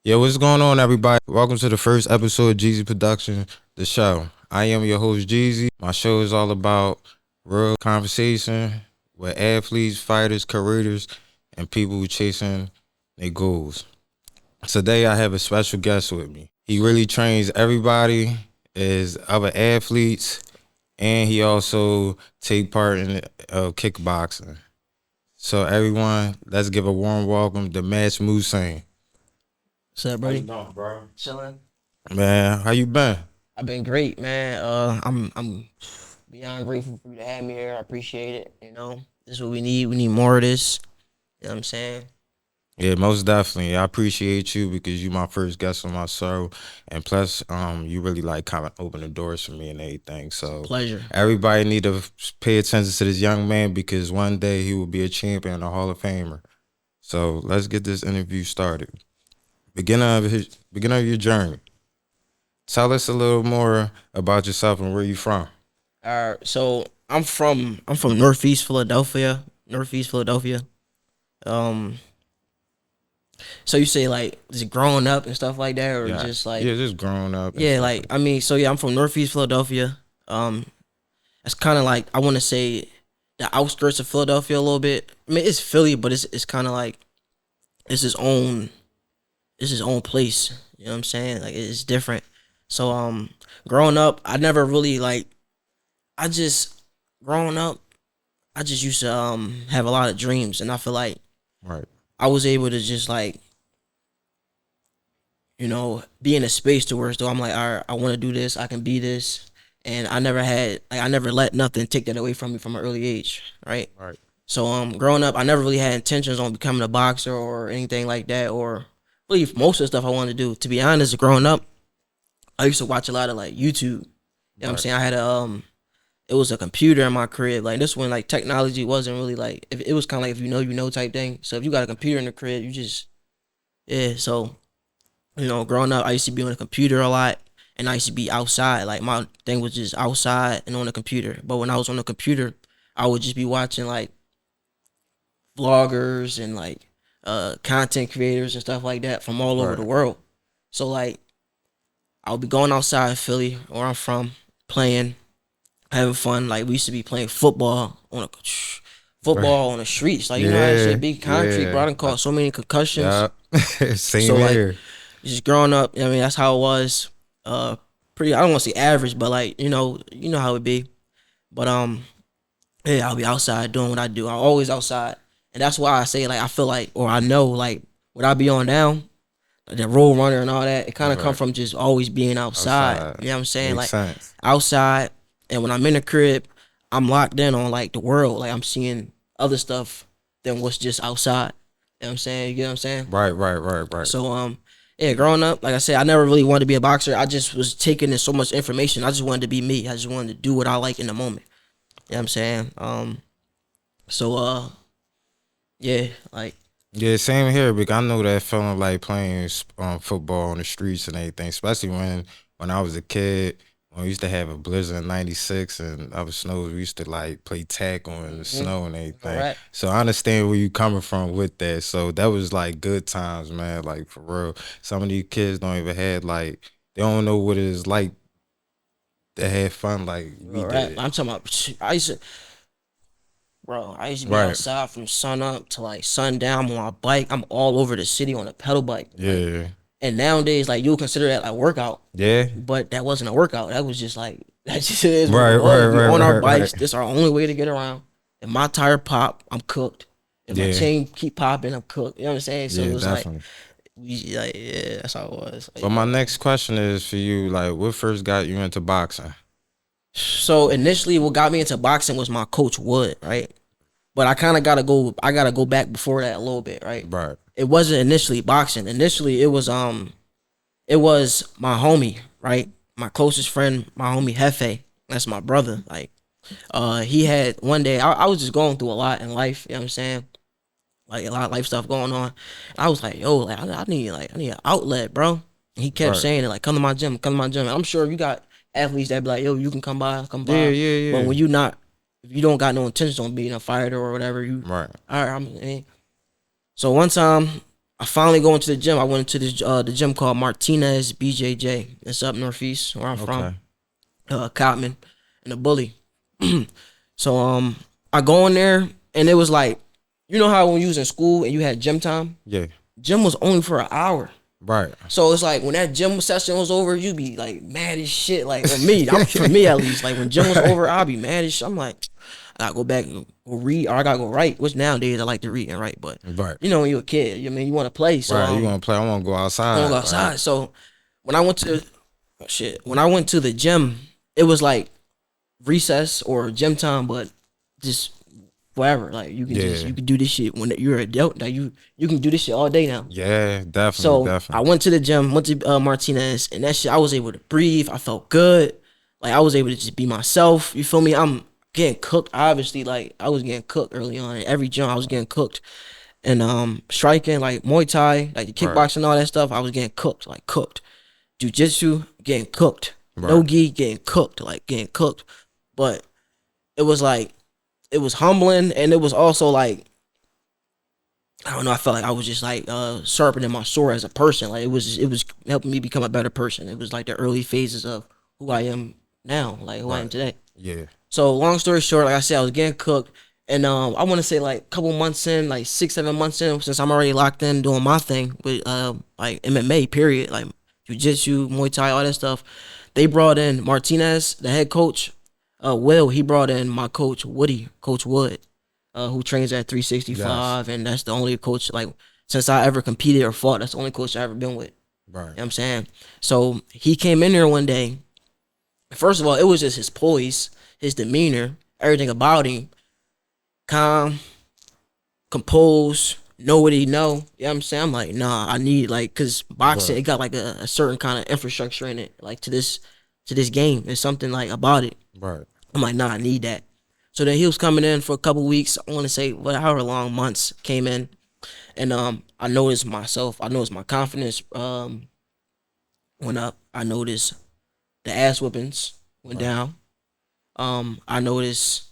Yo, what's going on, everybody? Welcome to the first episode of Geezyproductions, the show. I am your host, Geezy. My show is all about real conversation with athletes, fighters, careers, and people who chasing their goals. Today, I have a special guest with me. He really trains everybody as other athletes, and he also take part in kickboxing. So, everyone, let's give a warm welcome to Match Mulsanne. What's up, How you buddy? doing, bro? Chilling. Man, how you been? I've been great, man. I'm beyond grateful for you to have me here. I appreciate it. This is what we need. We need more of this. You know what I'm saying? Yeah, most definitely. I appreciate you because you my first guest on my show, and plus, you really like kind of open the doors for me and everything. So Pleasure. everybody need to pay attention to this young man because one day he will be a champion, a Hall of Famer. So let's get this interview started. Beginning of your journey. Tell us a little more about yourself and where you from. All right. So I'm from Northeast Philadelphia. Northeast Philadelphia. Um. So you say like just growing up and stuff like that, or Yeah, just like yeah, just growing up and yeah, stuff like like I mean, so yeah, I'm from Northeast Philadelphia. Um. It's kind of like I want to say the outskirts of Philadelphia a little bit. I mean, it's Philly, but it's kind of like it's his own place. You know what I'm saying? Like it's different. So growing up, I never really like I just growing up, I just used to have a lot of dreams, and I feel like right, I was able to just like be in a space to where I'm like, all right, I want to do this, I can be this, and I never let nothing take that away from me from an early age, right? right, So growing up, I never really had intentions on becoming a boxer or anything like that, or really most of the stuff I wanted to do. To be honest, growing up, I used to watch a lot of like YouTube. You know what I'm right, saying? I had it was a computer in my crib. Like this when like technology wasn't really like, if it was kind of like if you know type thing. So if you got a computer in the crib, you just yeah. So growing up, I used to be on the computer a lot, and I used to be outside. Like my thing was just outside and on the computer. But when I was on the computer, I would just be watching like vloggers and like content creators and stuff like that from all over the right. world. So like I'll be going outside Philly, where I'm from, playing, having fun. Like we used to be playing Right. football on the streets. Like that Yeah, shit be concrete, bro. yeah, I done caught so many concussions. yeah. Same So like here. just growing up, I mean that's how it was. Pretty. I don't want to say average, but like you know how it be. But yeah, I'll be outside doing what I do. I'm always outside, and that's why I say like I feel like, or I know like what I be on now, like the road runner and all that. It kind of come Right. from just always being outside. Outside. You know what I'm saying? Makes Like sense. outside, and when I'm in the crib, I'm locked in on like the world. Like I'm seeing other stuff than what's just outside. You know what I'm saying? You get what I'm saying? Right, right, right, right. So yeah, growing up, like I said, I never really wanted to be a boxer. I just was taking in so much information. I just wanted to be me. I just wanted to do what I like in the moment. You know what I'm saying? So yeah, like Yeah, same here, because I know that feeling like playing football on the streets and everything, especially when I was a kid. When we used to have a blizzard in '96 and other snows, we used to like play tackle in the snow and everything. right. So I understand where you coming from with that. So that was like good times, man. Like for real. Some of these kids don't even have like they don't know what it is like to have fun like we Right. did. I'm talking about I used to be Right. outside from sun up to like sundown on my bike. I'm all over the city on a pedal bike. Like, Yeah. and nowadays, like you'll consider that like workout, Yeah. but that wasn't a workout. That was just like that just is what Right, it right, was. We right, on our right, bikes. right. This our only way to get around. If my tire pop, I'm cooked. If my Yeah. chain keep popping, I'm cooked. You know what I'm saying? So it Yeah, was like definitely. yeah, that's how it was. But Like, my next question is for you, like, what first got you into boxing? so initially, what got me into boxing was my coach Wood, right? But I kind of gotta go. I gotta go back before that a little bit, right? Right, It wasn't initially boxing. Initially, it was my homie, right? My closest friend, my homie Hefe. That's my brother. Like, he had one day. I was just going through a lot in life. You know what I'm saying? Like a lot of life stuff going on. I was like, yo, like I need an outlet, bro. And he kept right. saying it, like, come to my gym, come to my gym. And I'm sure you got athletes that be like, yo, you can come Yeah, by. yeah, But yeah. when you not, if you don't got no intentions on being a fighter or whatever, you Right, all right. So one time, I finally go into the gym. I went into the gym called Martinez BJJ. It's up northeast where I'm from, Okay. Cotman, and a bully. So I go in there and it was like, you know how when you was in school and you had gym time, Yeah. gym was only for an hour. Right. So it's like when that gym session was over, you be like mad as shit. Like for me at least, like when gym was over, I'll be mad as shit. I'm like, I gotta go back and go read, or I gotta go write. Which nowadays I like to read and write, but Right. you know when you're a kid, you mean you want to play. So Right. You want to play? I want to go I want to outside. go Right. outside. So when I went to when I went to the gym, it was like recess or gym time, but just whatever. Like Yeah. you can do this shit when you're an adult. Like you can do this shit all day now. Yeah. Definitely. So I Definitely. went to the gym, went to Martinez, and that shit I was able to breathe. I felt good. Like I was able to just be myself. You feel me? I'm getting cooked. Obviously, like I was getting cooked early on. In every gym I was getting cooked. And striking, like Muay Thai, like the Right. kickboxing, all that stuff, I was getting cooked, like cooked. Jiu-jitsu, getting cooked. No Right. gi, getting cooked, like getting cooked. But it was like it was humbling, and it was also like I don't know. I felt like I was just like sharpening my sword as a person. Like it was helping me become a better person. It was like the early phases of who I am now, like who I am Right. today. Yeah. So long story short, like I said, I was getting cooked, and I want to say like a couple months in, like 6, 7 months in, since I'm already locked in doing my thing with like MMA, period, like jiu-jitsu, Muay Thai, all that stuff. They brought in Martinez, the head coach. Will he brought in my coach Woody, Coach Wood, who trains at Yes. 365, and that's the only coach like since I ever competed or fought. That's the only coach I ever been with. You know Right. what I'm saying? So he came in there one day. First of all, it was just his poise, his demeanor, everything about him, calm, composed, know what he know. You know what I'm saying? I'm like, nah, I need like, cause boxing, Right. it got like a certain kind of infrastructure in it, like to this game. There's something like about it. Right. I'm like, nah, I need that. So then he was coming in for a couple weeks. I want to say however long months came in, and I noticed myself. I noticed my confidence went up. I noticed the ass whippings went Right. down. I noticed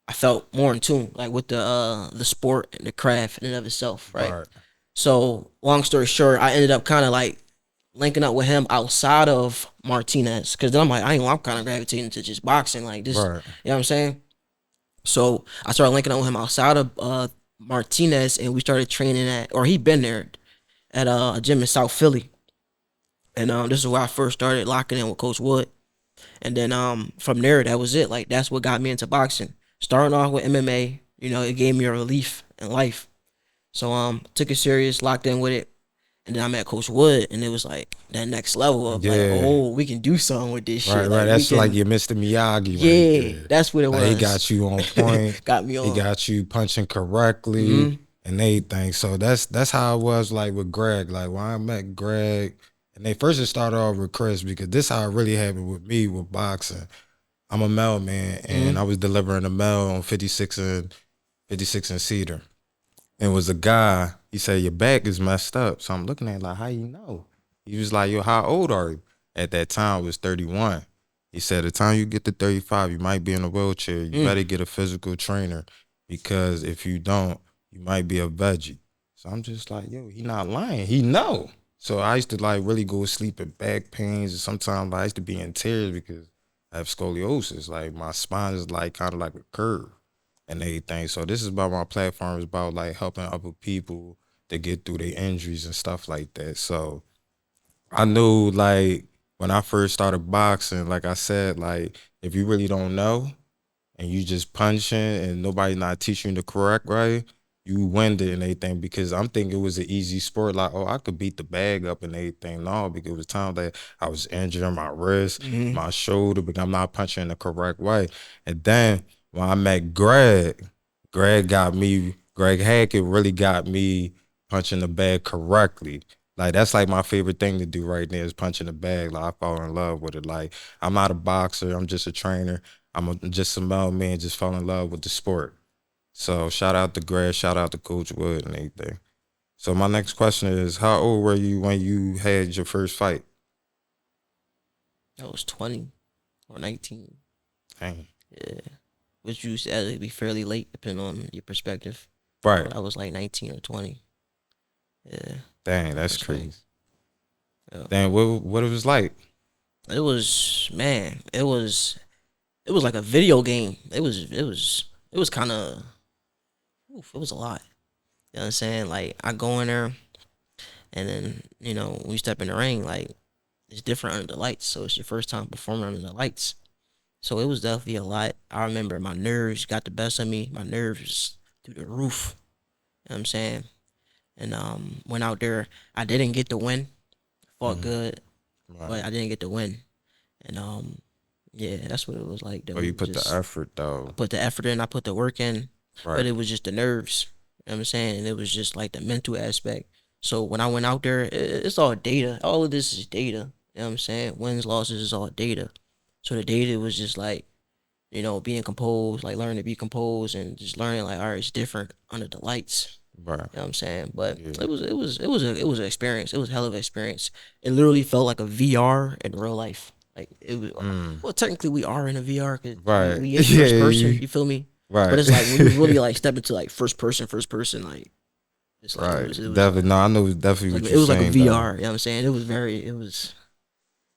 I felt more in tune, like with the sport and the craft in and of itself, right? Right. So long story short, I ended up kind of like linking up with him outside of Martinez, because then I'm like, I'm kind of gravitating to just boxing, like this, Right. you know what I'm saying? So I started linking up with him outside of Martinez, and we started training at, or he been there at a gym in South Philly, and this is where I first started locking in with Coach Wood. And then from there, that was it. Like that's what got me into boxing. Starting off with MMA, it gave me a relief in life. So took it serious, locked in with it. And then I met Coach Wood, and it was like that next level of like, Yeah. oh, we can do something with this Right. shit. Right. Like we That's like can, your Mr. Miyagi right yeah, there. that's what it Like he was. got you on point. Got me He on. got you punching correctly Hmm. and everything. So that's how it was like with Greg. Like when I met Greg, and they first just started off with Chris because this how it really happened with me with boxing. I'm a mailman and I Hmm. was delivering a mail on 56 and Cedar. And it was a guy, he said, your back is messed up. So I'm looking at it like, how you know? He was like, yo, how old are you? At that time, I was 31. He said, the time you get to 35, you might be in a wheelchair. You Mm. better get a physical trainer because if you don't, you might be a veggie. So I'm just like, yo, he not lying. He know. So I used to like really go to sleep with back pains. And sometimes I used to be in tears because I have scoliosis. Like my spine is like kind of like a curve and everything. So this is about my platform is about like helping other people to get through their injuries and stuff like that. So I knew like when I first started boxing, like I said, like if you really don't know and you just punching and nobody not teaching you the correct way, you win it and everything because I'm thinking it was an easy sport. Like, oh, I could beat the bag up and everything. No, because it was time that I was injuring my wrist, Hmm. my shoulder, because I'm not punching the correct way. And then when I met Greg, Greg Hackett really got me punching the bag correctly. Like that's like my favorite thing to do right now is punching the bag. Like I fall in love with it. Like I'm not a boxer, I'm just a trainer. Just a mailman, just fell in love with the sport. So shout out to Greg, shout out to Coach Wood and everything. So my next question is, how old were you when you had your first fight? I was 20 or 19. Dang. Yeah, which you said it'd be fairly late, depending on your perspective. Right. But I was like 19 or 20. Yeah, Dang, that's that's right. crazy. Yeah. Dang, what it was like? It was, man. It was like a video game. It was kind of. It was a lot. You know what I'm saying? Like I go in there, and then when you step in the ring, like it's different under the lights. So it's your first time performing under the lights. So it was definitely a lot. I remember my nerves got the best of me. My nerves was through the roof. You know what I'm saying? And went out there. I didn't get the win. Fought Mhm. good, but Right. I didn't get the win. And yeah, that's what it was like Oh, though. you It was put the just effort I though. put the effort in, I put the work in, but Right. it was just the nerves. You know what I'm saying? And it was just like the mental aspect. So when I went out there, it's all data. All of this is data. You know what I'm saying? Wins, losses is all data. So the data was just like, being composed, like learning to be composed and just learning like, all right, it's different under the lights. Right. You know what I'm saying? But Yeah. it was an experience. It was a hell of an experience. It literally felt like a VR in real life. Like it was. Mm. Well, technically we are in a VR because we, Right. we in Yeah. first person. You feel me? But Right. it's like when you really like step into like first person, like it's like it Right. was it was Definitely. No, I know definitely what like you're it was like a saying though. VR. You know what I'm saying? It was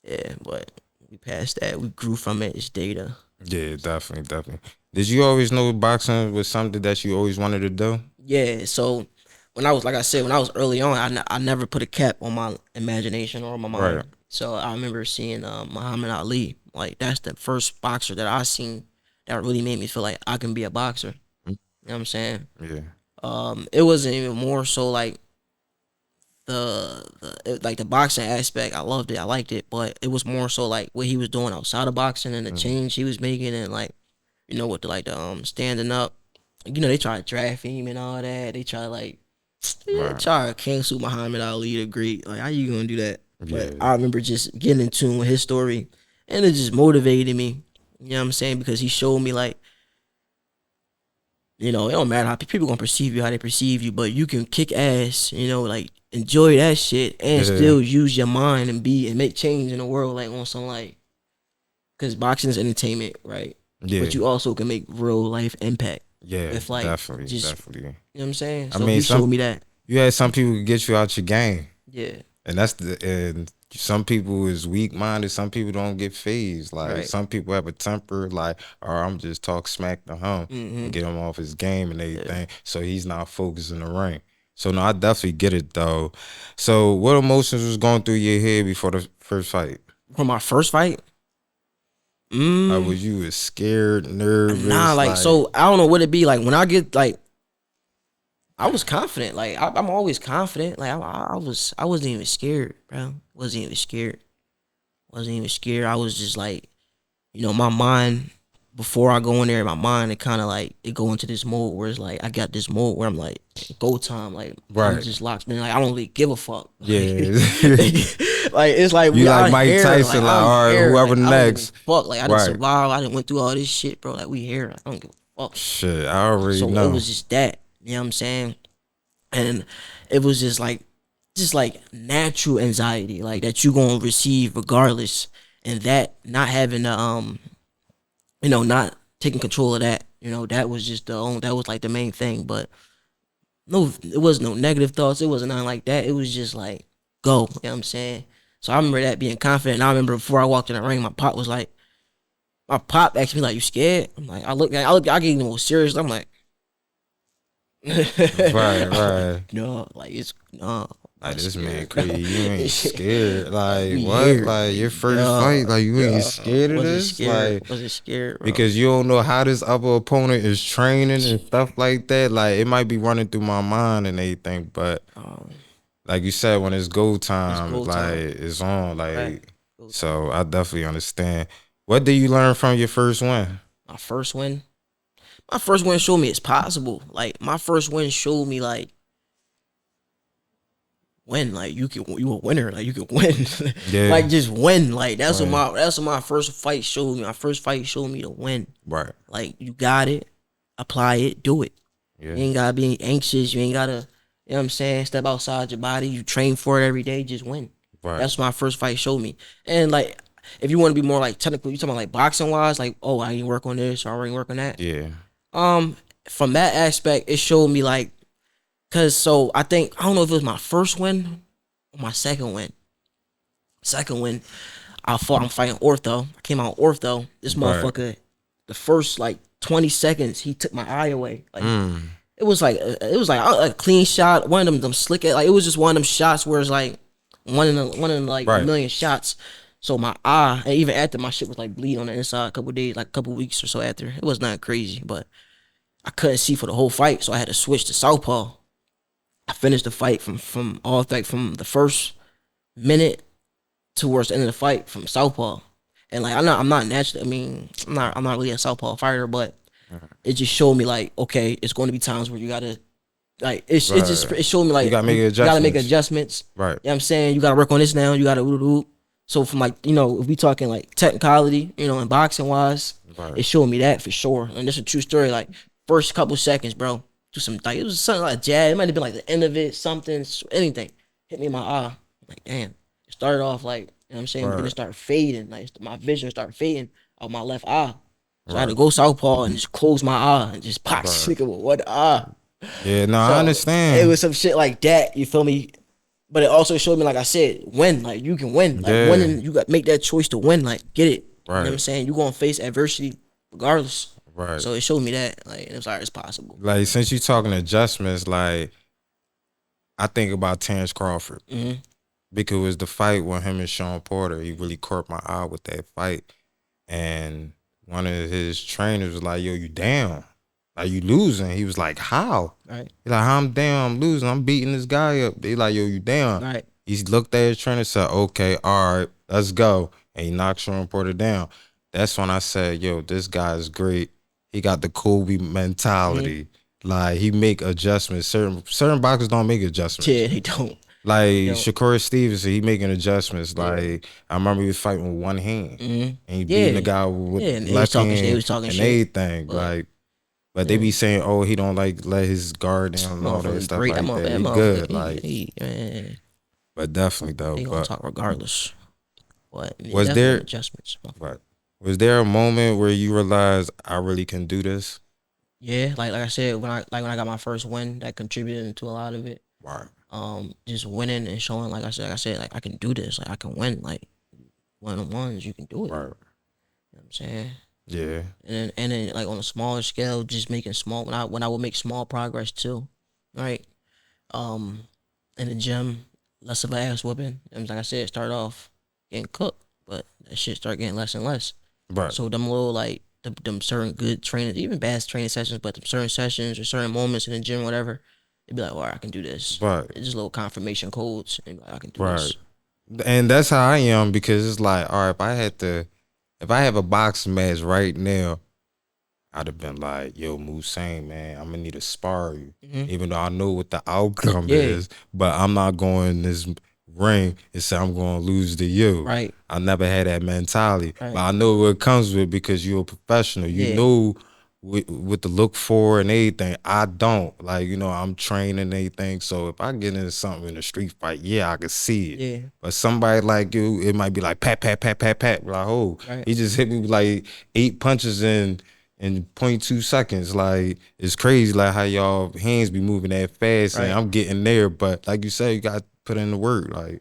yeah. But we passed that. We grew from it. It's data. Yeah, definitely, definitely. Did you always know boxing was something that you always wanted to do? Yeah. So when I was like I said when I was early on, I never put a cap on my imagination or my Right. mind. So I remember seeing Muhammad Ali. Like that's the first boxer that I seen that really made me feel like I can be a boxer. Mm. You know what I'm saying? Yeah. It wasn't even more so like like the boxing aspect. I loved it. I liked it, but it was more so like what he was doing outside of boxing and the Mm. change he was making and like with the like the standing up. They try to draft him and all that. They try to like Right. try to cancel Muhammad Ali the great. Like how you gonna do that? But Yeah. I remember just getting in tune with his story, and it just motivated me. You know what I'm saying? Because he showed me like it don't matter how people gonna perceive you, how they perceive you, but you can kick ass. Like enjoy that shit and Yeah. still use your mind and be and make change in the world. Like on some like, because boxing is entertainment, right? Yeah. But you also can make real life impact Yeah. with like Definitely. just Definitely. what I'm saying. I So mean, he showed me that. you had some people who get you out your game, Yeah. and and some people is weak minded. Some people don't get phased. Like Right. some people have a temper, like, or I'm just talk smack to him and Mm-hmm. get him off his game and Yeah. everything, so he's not focused in the ring. So no, I definitely get it though. So what emotions was going through your head before the first fight? For my first fight, Was you scared, nah, nervous, like like so I don't know what it be like when I get like I was confident. Like I'm always confident. Like I wasn't even scared, bro. Wasn't even scared. Wasn't even scared. I was just like, my mind before I go in there, my mind it kind of like it go into this mode where it's like I got this mode where I'm like go time, like I'm right? just locked in. Like I don't really give a fuck. Yeah. Like it's like You we like out Mike here. Like Tyson, like I'm all right, here. whoever Like I don't give a next, fuck. Like I didn't right? survive. I didn't went through all this shit, bro. Like we here. Like, I don't give a fuck. Shit, I already So it know. was just that. You know what I'm saying? And it was just like natural anxiety, like that you gonna receive regardless, and that not having the not taking control of that. That was just that was like the main thing. But no, it was no negative thoughts. It wasn't nothing like that. It was just like go. You know what I'm saying? So I remember that being confident. And I remember before I walked in the ring, my pop asked me like, "You scared?" I'm like, I get more serious. I'm like, Right, right. no, like it's no, Like not this man scared. No. crazy. You ain't scared. Like We what? here. Like Like, your first no, fight? Like you ain't no. scared of Wasn't this? scared. Like Wasn't scared, bro. because you don't know how this other opponent is training and stuff like that. Like it might be running through my mind and everything, but Um, like you said, when it's go it's time, go like time. it's on. Right. Like Go time. so, I definitely understand. What did you learn from your first win? My first win. My first win showed me it's possible. Like my first win showed me like win. Like you a winner. Like you can win. Yeah, Like just win. Like right, that's what my first fight showed me. My first fight showed me to win. right, Like you got it, apply it, do it. yeah, You ain't gotta be anxious. You ain't gotta, you know what I'm saying, step outside your body. You train for it every day, just win. right, That's what my first fight showed me. And like if you want to be more like technical, you talking about like boxing wise, like, oh, I didn't work on this or I didn't work on that. yeah, Um, from that aspect, it showed me like Cause so I think I don't know if it was my first win or my second win. Second win, I'm fighting ortho. I came out ortho. This Right. motherfucker, the first like 20 seconds, he took my eye away. Like Mm. it was like a clean shot. One of them slick it. Like it was just one of them shots where it's like one in like a Right. million shots. So my eye, and even after my shit was like bleed on the inside a couple days, like a couple weeks or so after. It was not crazy, but I couldn't see for the whole fight, so I had to switch to southpaw. I finished the fight from all like from the first minute towards the end of the fight from southpaw. And like I'm not naturally. I mean, I'm not really a southpaw fighter, but it just showed me like, okay, it's going to be times where you gotta like it showed me You like gotta make you gotta make adjustments. adjustments. Right. You know what I'm saying? You gotta work on this now. You gotta so from like, if we talking like technicality, and boxing wise, Right. it showed me that for sure. And this is a true story. Like first couple seconds, bro, do some like it was something like a jab. It might have been like the end of it, something, anything hit me in my eye. I'm like damn, it started off like, you know what I'm saying, then it started fading. Like my vision started fading out my left eye. So I had to go southpaw and just close my eye and just pop stick it with one eye. Yeah, no, So I it understand. was some shit like that. You feel me? But it also showed me, like I said, win. Like you can win. Like Yeah. winning, you got make that choice to win. Like get it. You know what I'm Right. saying? You gonna face adversity regardless. Right. So it showed me that. Like it was like it's possible. Like since you talking adjustments, like I think about Terrence Crawford Hmm. because it was the fight with him and Sean Porter. He really caught my eye with that fight, and one of his trainers was like, "Yo, you down? Like you losing?" He was like, "How?" Right. He like, "How I'm down? I'm losing. I'm beating this guy up." They like, "Yo, you down?" Right. He looked at his trainer and said, "Okay, all right, let's go." And he knocked Sean Porter down. That's when I said, "Yo, this guy is great. He got the Kobe mentality. Like he make adjustments. Certain boxers don't make adjustments. Yeah, they don't. Like Yo. Shakur Stevenson, he making adjustments. Yeah. Like I remember he was fighting with one hand, Mhm. and he Yeah. beating the guy with Yeah, and left they hand was talking and shit. everything. But But they be saying, "Oh, he don't like let his guard down and all that motherfucker stuff great. like that." He Motherfucker, good, like, man, but definitely though. they gonna But talk regardless. But yeah, was definitely there, adjustments. but was there a moment where you realized I really can do this? Yeah, like I said, when I got my first win, that contributed to a lot of it. Right, Just winning and showing, like I said, like I can do this, like I can win, like one on ones, you can do it. You know right, what I'm saying? yeah, And then like on a smaller scale, just making small when I would make small progress too, right? Um, in the gym, less of an ass whooping. And like I said, start off getting cooked, but that shit start getting less and less. right, So them little like them certain good training, even bad training sessions, but them certain sessions or certain moments in the gym, whatever, it'd be like, all right, I can do this. right, It's just little confirmation codes, and be like, I can do right. this. And that's how I am because it's like, all right, if I have a boxing match right now, I'd have been like, "Yo, Mulsanne, man, I'm gonna need to spar you," Mhm. even though I know what the outcome Yeah. is. But I'm not going in this ring and say I'm going to lose to you. Right. I never had that mentality, Right. but I know what it comes with because you're a professional. You Yeah. know what to look for and everything. I don't like, I'm training and everything. So if I get into something in a street fight, yeah, I can see it. Yeah. But somebody like you, it might be like pat, pat, pat, pat, pat. Like, oh, Right. he just hit me with like 8 punches in .2 seconds. Like it's crazy like how y'all hands be moving that fast Right. and I'm getting there. But like you say, you got put in the work, like,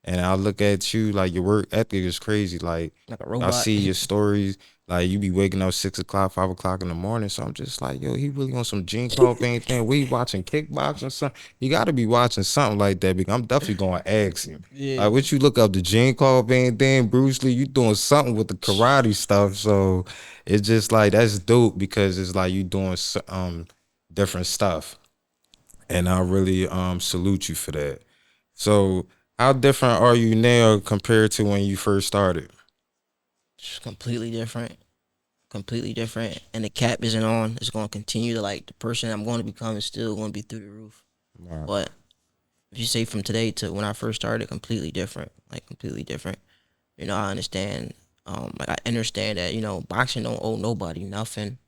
and I look at you like your work ethic is crazy. Like Like a I robot. see your stories, like you be waking up 6 o'clock, 5 o'clock in the morning. So I'm just like, yo, he really on some Gene Club anything. We watching kickboxing something. You got to be watching something like that because I'm definitely going to ask him. Yeah. Like what you look up the Gene Club Van Damme, Bruce Lee, you doing something with the karate stuff. So it's just like that's dope because it's like you doing different stuff. And I really salute you for that. So how different are you now compared to when you first started? It's completely different. Completely different. And the cap isn't on. It's gonna continue to like the person I'm gonna become is still gonna be through the roof. Wow. But if you say from today to when I first started, completely different. Like completely different. I understand. Like I understand that, boxing don't owe nobody nothing.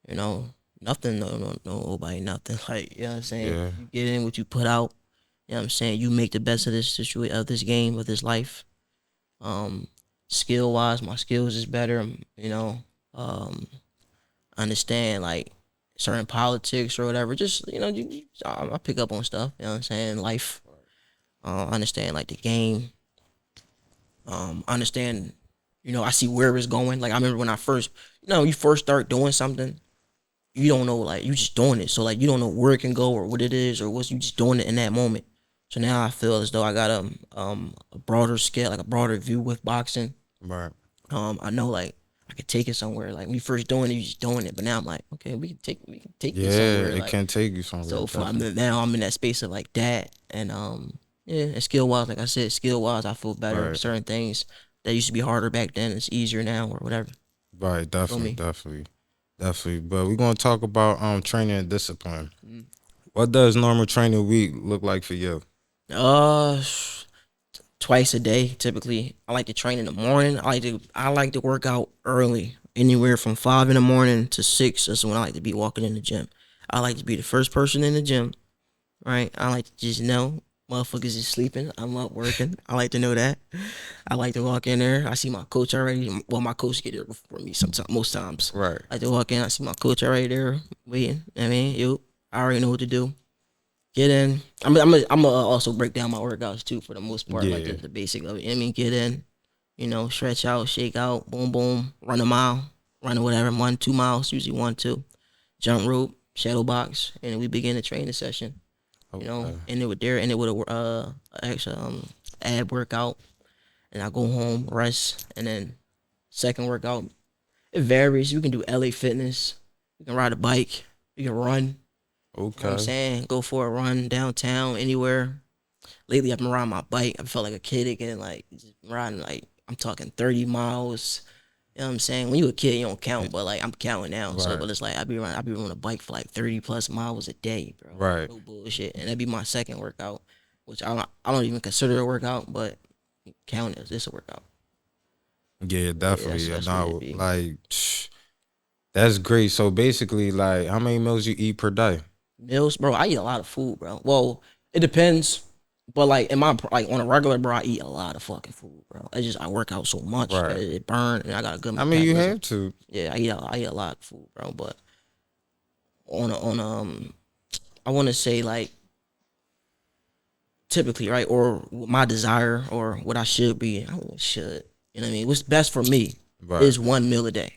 Nothing, no nobody nothing. Like, you know what I'm saying? Yeah. You get in what you put out. You know what I'm saying? You make the best of this situation, of this game, of this life. Skill wise, my skills is better. Understand like certain politics or whatever. Just I pick up on stuff. You know what I'm saying? Life. Understand like the game. Understand. I see where it's going. Like I remember when I first, you first start doing something, you don't know, like you just doing it. So like you don't know where it can go or what it is or what you just doing it in that moment. So now I feel as though I got a broader scale, like a broader view with boxing. Right. I know like I could take it somewhere. Like when you first doing it, you just doing it. But now I'm like, okay, we can take Yeah, this somewhere. it Like, can take you somewhere. so definitely. now I'm in that space of like that, and yeah, and skill wise, like I said, skill wise, I feel better. Right. Certain things that used to be harder back then, it's easier now or whatever. Right, Feel definitely, me? definitely, definitely. But we're gonna talk about training and discipline. Mm. What does normal training week look like for you? Uh, Twice a day typically. I like to train in the morning. I like to work out early, anywhere from 5 in the morning to 6. That's when I like to be walking in the gym. I like to be the first person in the gym, right? I like to just know motherfuckers is sleeping. I'm up working. I like to know that. I like to walk in there. I see my coach already. Well, my coach get there before me sometimes. Most times, Right. I like to walk in. I see my coach already there waiting. I mean, I already know what to do. Get in. I'm also break down my workouts too for the most part, like Yeah. the basic of it. I mean, get in, stretch out, shake out, boom, boom, run a mile, run whatever, 1, 2 miles, usually 1, 2, jump rope, shadow box, and we begin the training session. Okay. And it would there, and it would actually ab workout, and I go home, rest, and then second workout. It varies. You can do LA Fitness, you can ride a bike, you can run. You know what I'm Okay. saying? Go for a run downtown, anywhere. Lately, I've been riding my bike. I felt like a kid again, like just riding, like I'm talking 30 miles. You know what I'm saying? When you a kid, you don't count, but like I'm counting now. So, Right. but it's like I be running a bike for like 30 plus miles a day, bro. Right. No bullshit. And that'd be my second workout, which I don't even consider a workout, but count it as this a workout. Yeah, Yeah, definitely. And that's what it now, be. like, that's great. So basically, like, how many meals you eat per day? Meals, bro. I eat a lot of food, bro. Well, it depends, but like in my like on a regular, bro, I eat a lot of fucking food, bro. I work out so much that Right. it burn, and I got a good I mean, you metabolism. have to. Yeah, I eat a lot of food, bro. But I want to say like typically, right, or my desire or what I should be. I don't know, should, you know what I mean? What's best for me Right. is 1 meal a day,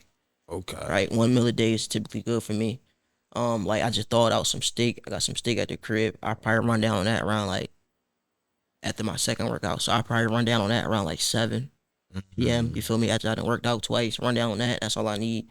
Okay. right? 1 meal a day is typically good for me. Like I just thawed out some steak. I got some steak at the crib. I probably run down on that around like after my second workout. So I probably run down on that around like 7 p.m. You Mhm. feel me? After I done worked out twice, run down on that. That's all I need.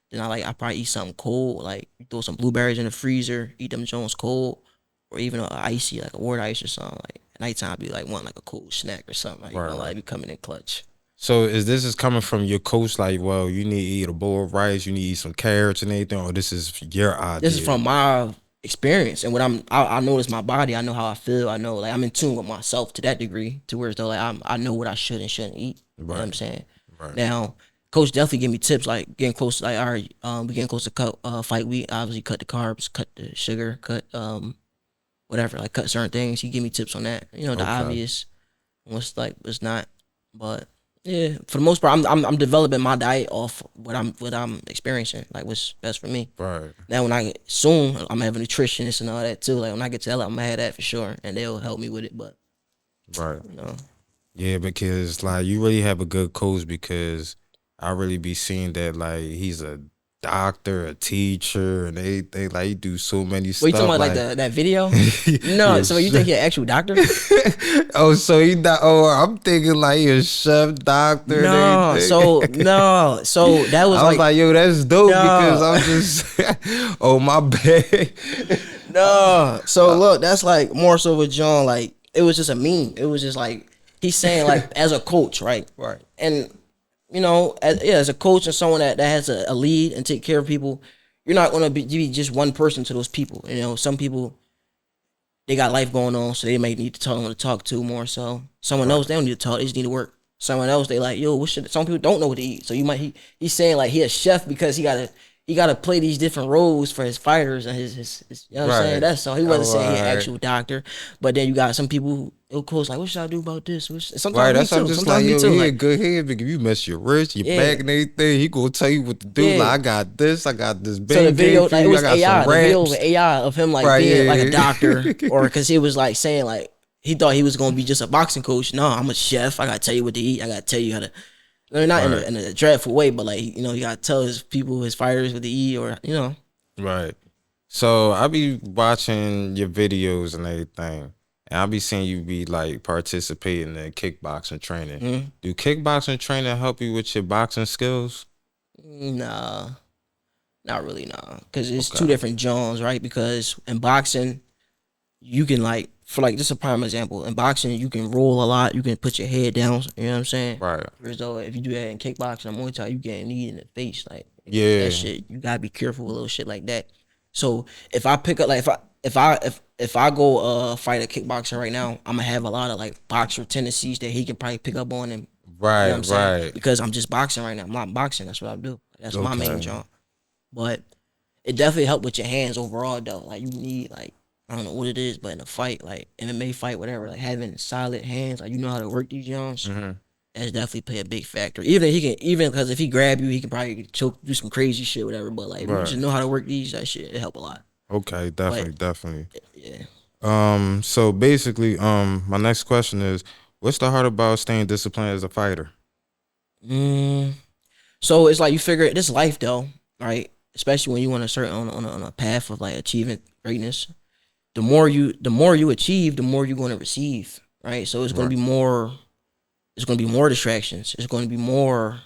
Then I probably eat something cold, like throw some blueberries in the freezer, eat them Jones cold, or even a icy, like a word ice or something. Like at nighttime, I be like want like a cold snack or something. Like, Right. like Right. be coming in clutch. So is coming from your coach? Like, well, you need to eat a bowl of rice. You need to eat some carrots and anything, or this is your This is idea? from my experience and what I notice my body. I know how I feel. I know like I'm in tune with myself to that degree, to where it's though like I know what I should and shouldn't eat. You know what I'm Right. saying? Right. Now, coach definitely give me tips like getting close. Like, all right, we getting close to cut fight week. Obviously, cut the carbs, cut the sugar, cut whatever. Like, cut certain things. He give me tips on that. The Okay. obvious. What's not. But yeah, for the most part, I'm developing my diet off what I'm experiencing. Like, what's best for me. Right. Now, when I get soon, I'm gonna have a nutritionist and all that too. Like when I get to LA, I'm gonna have that for sure, and they'll help me with it. But Right. you know, Yeah, because like you really have a good coach because I really be seeing that like he's a doctor, a teacher, and they like he do so many what you talking stuff about? Like like that video? No, so you yes. think he an actual doctor? Oh, so he not? Oh, I'm thinking like he a chef, doctor, and No, everything. so no, so that was I was like like, yo, that's dope because no, I'm just, oh my bad. no. So look, that's like more so with John. Like it was just a meme. It was just like he's saying like as a coach, right? Right. And as a coach and someone that has a lead and take care of people, you're not gonna be just one person to those people. Some people they got life going on, so they may need to someone to talk to more. So someone Right. else they don't need to talk; they just need to work. Someone else they like, yo, what should? Some people don't know what to eat, so you might he's saying like he a chef because he got to play these different roles for his fighters and his you know what I'm saying? Right. That's so he wasn't Oh, saying he an alright. actual doctor, but then you got some people who coach like, what should I do about this? Right, Sometimes me that's I'm too. just Sometimes like, me yo, too. he a Like, good head, because if you mess your wrist, your yeah, back and everything, he gonna tell you what to do. yeah. Like, I got this, I got this So the bang game video, for like it you, I was got some AI. The video was raps. AI of him like Right, being like a doctor, yeah. or because he was like saying like he thought he was gonna be just a boxing coach. No, I'm a chef. I gotta tell you what to eat. I gotta tell you how to. Not in Right, in a dreadful way, but like you gotta tell his people, his fighters what to eat, or right. So I be watching your videos and everything, and I be seeing you be like participating in kickboxing training. mm, Do kickboxing training help you with your boxing skills? nah, not really, nah, because it's two Okay. different genres, right? Because in boxing, you can like for like just a prime example. In boxing, you can roll a lot. You can put your head down. You know what I'm saying? Right. Whereas though, if you do that in kickboxing or Muay Thai, you get a knee in the face. Like that Yeah. shit, you gotta be careful with little shit like that. So if I pick up like if I go fight a kickboxer right now, I'm gonna have a lot of like boxer tendencies that he can probably pick up on, and you know what Right. I'm saying? Right. Because I'm just boxing right now. I'm not boxing. That's what I do. That's my main Okay. job. But it definitely helped with your hands overall though. Like you need like I don't know what it is, but in a fight, like MMA fight, whatever, like having solid hands, like you know how to work these joints, Hmm. that's definitely play a big factor. Even because if he grab you, he can probably choke, do some crazy shit, whatever. But like if you Right. just know how to work these, that shit, it help a lot. Okay. But Definitely. Definitely. yeah, So basically, my next question is, what's the hard about staying disciplined as a fighter? mm, so it's like you figure this life though, right? Especially when you want to start on a path of like achieving greatness. The more you achieve, the more you're going to receive, right? So it's going Right. to be more. It's going to be more distractions. It's going to be more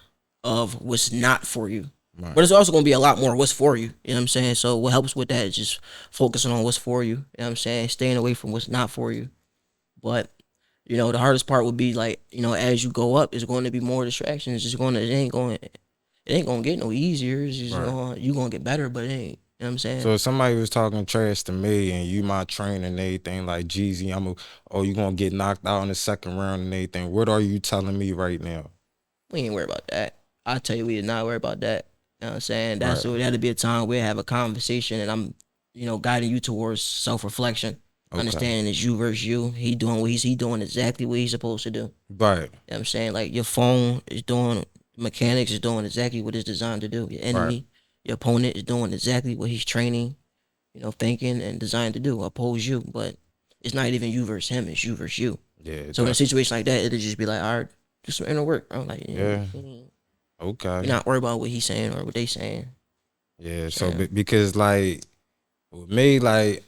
of what's not for you. Right. But it's also going to be a lot more what's for you. You know what I'm saying? So what helps with that is just focusing on what's for you. You know what I'm saying? Staying away from what's not for you. But the hardest part would be like, as you go up, it's going to be more distractions. It ain't going to get no easier. It's just Right. you going to get better, but it ain't. You know what I'm saying? So if somebody was talking trash to me and you my trainer and everything like Jeezy, oh, you gonna get knocked out in the second round and everything. What are you telling me right now? We ain't worried about that. I tell you, we did not worry about that. You know what I'm saying? Right. That'd be a time we have a conversation, and I'm, guiding you towards self reflection, Okay. understanding it's you versus you. He doing exactly what he's supposed to do. Right. You know what I'm saying? Like your phone is doing, mechanics is doing exactly what it's designed to do. Your Right. enemy, your opponent is doing exactly what he's training, thinking and designed to do. Oppose you, but it's not even you versus him. It's you versus you. Yeah. So in a situation like that, it'll just be like, all right, do some inner work, bro. Like, Yeah. we're Okay. not worried about what he's saying or what they saying. Yeah. So Yeah. because like with me, like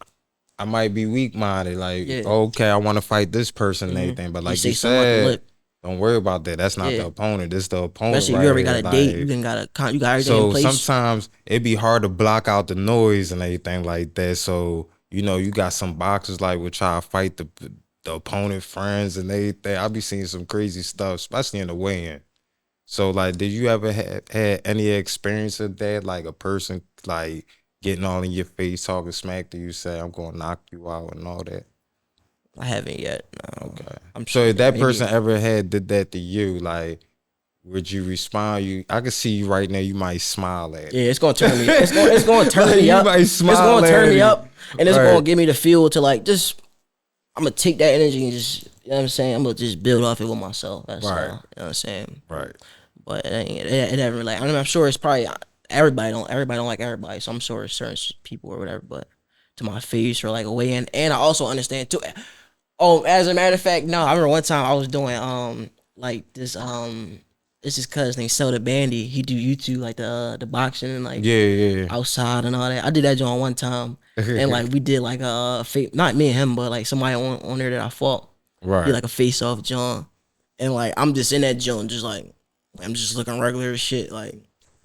I might be weak minded. Like, Yeah. okay, I want to fight this person and Mm-hmm. everything, but He like you say something out the said, lip. don't worry about that. That's not the Yeah. opponent. This the opponent Especially if right you already got here. a date, you Like, you got everything in so place. sometimes it be hard to block out the noise and everything like that. So you got some boxers like will try to fight the opponent friends and everything. I be seeing some crazy stuff, especially in the weigh-in. So like, did you ever had any experience of that? Like a person like getting all in your face, talking smack to you, say I'm gonna knock you out and all that. I haven't yet. No. Okay. I'm So sure if that maybe. person ever did that to you, like, would you respond? I can see you right now. You might smile at Yeah, it. it's gonna turn me. It's gonna turn Like, me you up. might It's smile gonna turn at me it. up, and it's gonna Right. give me the feel to like just. I'm gonna take that energy and just. You know what I'm saying? I'm gonna just build off it with myself. That's all. You Right. know what I'm saying? Right. But it never like. I'm sure it's probably everybody don't like everybody. So I'm sure it's certain people or whatever. But to my face or like a way in, and I also understand too. Oh, as a matter of fact, no. I remember one time I was doing like this is cuz named Selda Bandy. He do YouTube like the boxing and like Yeah. Yeah. outside and all that. I did that joint one time, and like we did like a not me and him, but like somebody on there that I fought. We did Right. like a face off joint, and like I'm just in that joint, just like I'm just looking regular as shit. Like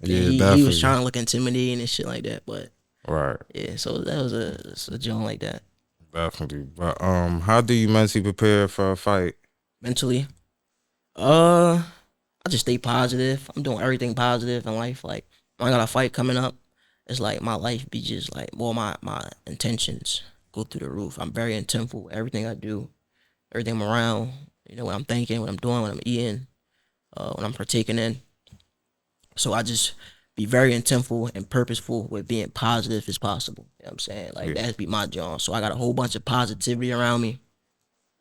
and Yeah. he was Definitely. trying to look intimidating and shit like that, but Right. yeah. So that was a joint like that. Definitely. But how do you mentally prepare for a fight? Mentally, I just stay positive. I'm doing everything positive in life. Like when I got a fight coming up, it's like my life be just like well my intentions go through the roof. I'm very intentful with everything I do, everything I'm around. What I'm thinking, what I'm doing, what I'm eating, what I'm partaking in. So I just be very intentful and purposeful with being positive as possible. You know what I'm saying? Like Yeah. that'd be my job. So I got a whole bunch of positivity around me.